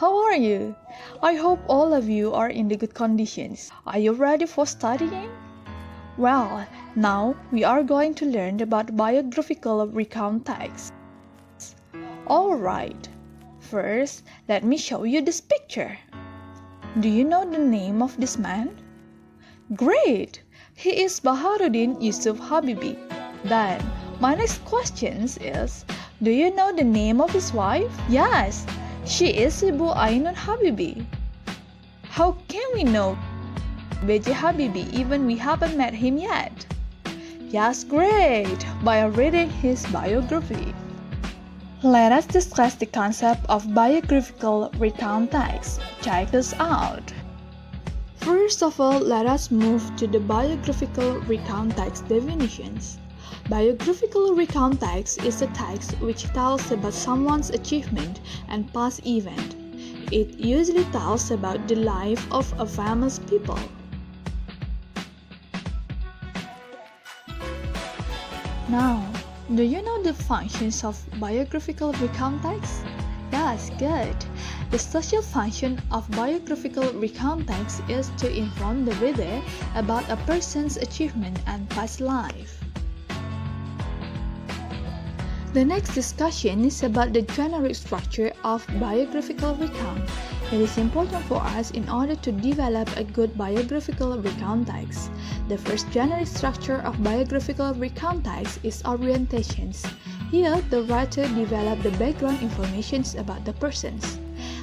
how are you? I hope all of you are in the good conditions. Are you ready for studying? Well, now we are going to learn about biographical recount text. Alright, first let me show you this picture. Do you know the name of this man? Great! He is Baharuddin Yusuf Habibi. Then, my next question is, do you know the name of his wife? Yes, she is Ibu Ainun Habibi. How can we know B.J. Habibi even we haven't met him yet? Yes, great! By reading his biography. Let us discuss the concept of biographical recount text. Check this out. First of all, let us move to the biographical recount text definitions. Biographical recount text is a text which tells about someone's achievement and past event. It usually tells about the life of a famous people. Now, do you know the functions of biographical recount text? Yes, good. The social function of biographical recount text is to inform the reader about a person's achievement and past life. The next discussion is about the generic structure of biographical recount. It is important for us in order to develop a good biographical recount text. The first generic structure of biographical recount text is orientations. Here, the writer develops the background information about the persons.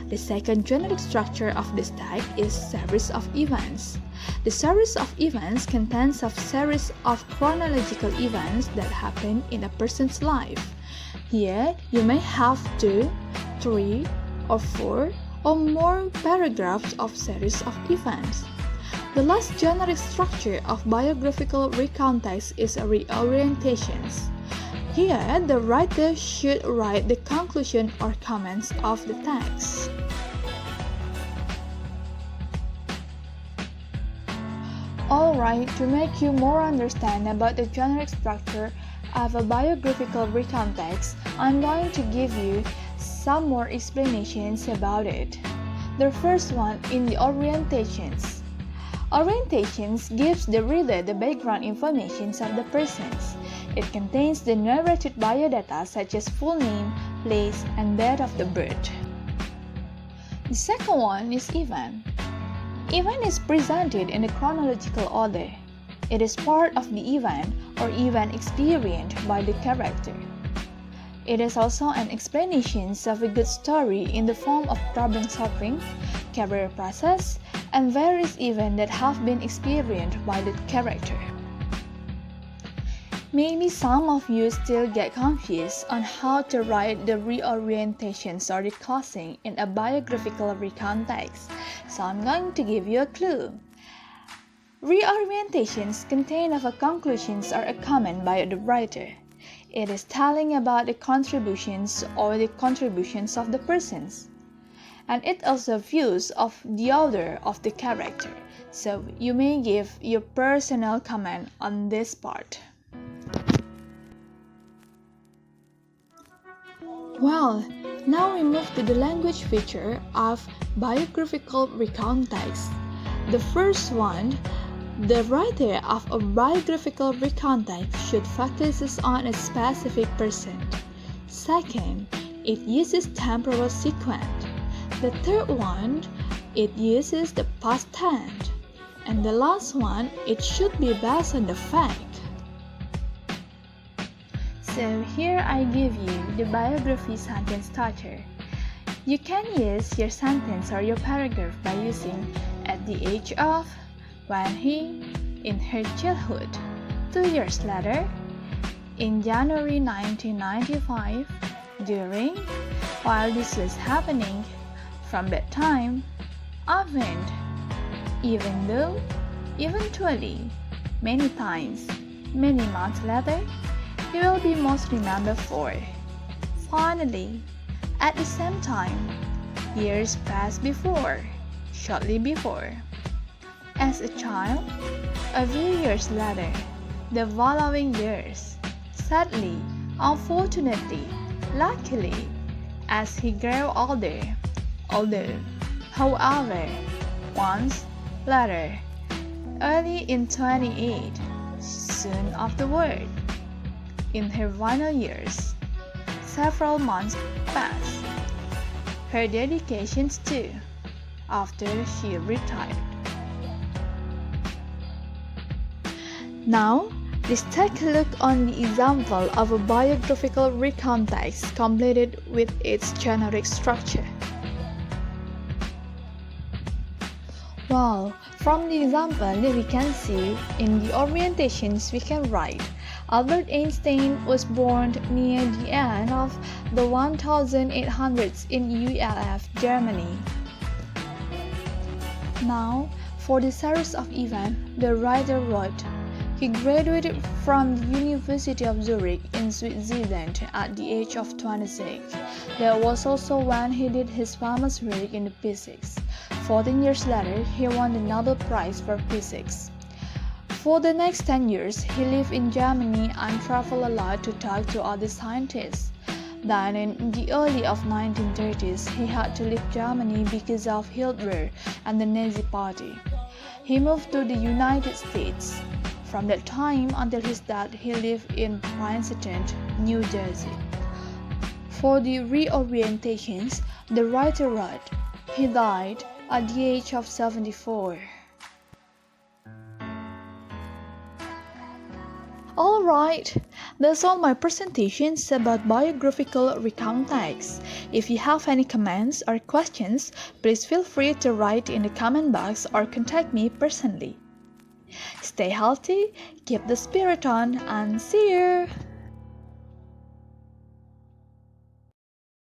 The second generic structure of this text is series of events. The series of events contains a series of chronological events that happen in a person's life. Here, you may have 2, 3, or 4 or more paragraphs of series of events. The last generic structure of biographical recount text is reorientations. Here, the writer should write the conclusion or comments of the text. Alright, to make you more understand about the generic structure of a biographical recount text, I'm going to give you some more explanations about it. The first one in the orientations. Orientations gives the reader the background information of the persons. It contains the narrated biodata such as full name, place, and date of the birth. The second one is event. Event is presented in a chronological order. It is part of the event or event experienced by the character. It is also an explanation of a good story in the form of problem solving, career process, and various events that have been experienced by the character. Maybe some of you still get confused on how to write the reorientations or the closing in a biographical recount text, so I'm going to give you a clue. Reorientations contain of a conclusions or a comment by the writer. It is telling about the contributions or the contributions of the persons. And it also views of the order of the character, so you may give your personal comment on this part. Well, now we move to the language feature of biographical recount text. The first one, the writer of a biographical recount text should focus on a specific person. Second, it uses temporal sequence. The third one, it uses the past tense. And the last one, it should be based on the fact. So here I give you the biography sentence starter. You can use your sentence or your paragraph by using at the age of, when he, in her childhood, 2 years later, in January 1995, during, while this was happening, from that time, often, even though, eventually, many times, many months later, he will be most remembered for. Finally, at the same time, years passed before, shortly before. As a child, a few years later, the following years, sadly, unfortunately, luckily, as he grew older, although, however, once later, early in 28, soon afterward, in her final years, several months passed. Her dedications too, after she retired. Now, let's take a look on the example of a biographical recount text completed with its generic structure. Well, from the example that we can see, in the orientations we can write, Albert Einstein was born near the end of the 1800s in ULF, Germany. Now, for the series of events, the writer wrote, he graduated from the University of Zurich in Switzerland at the age of 26. That was also when he did his famous work in physics. 14 years later, he won the Nobel Prize for Physics. For the next 10 years, he lived in Germany and traveled a lot to talk to other scientists. Then, in the early of 1930s, he had to leave Germany because of Hitler and the Nazi Party. He moved to the United States. From that time until his death, he lived in Princeton, New Jersey. For the reorientations, the writer wrote, he died at the age of 74. Alright, that's all my presentations about biographical recount text. If you have any comments or questions, please feel free to write in the comment box or contact me personally. Stay healthy, keep the spirit on, and see you!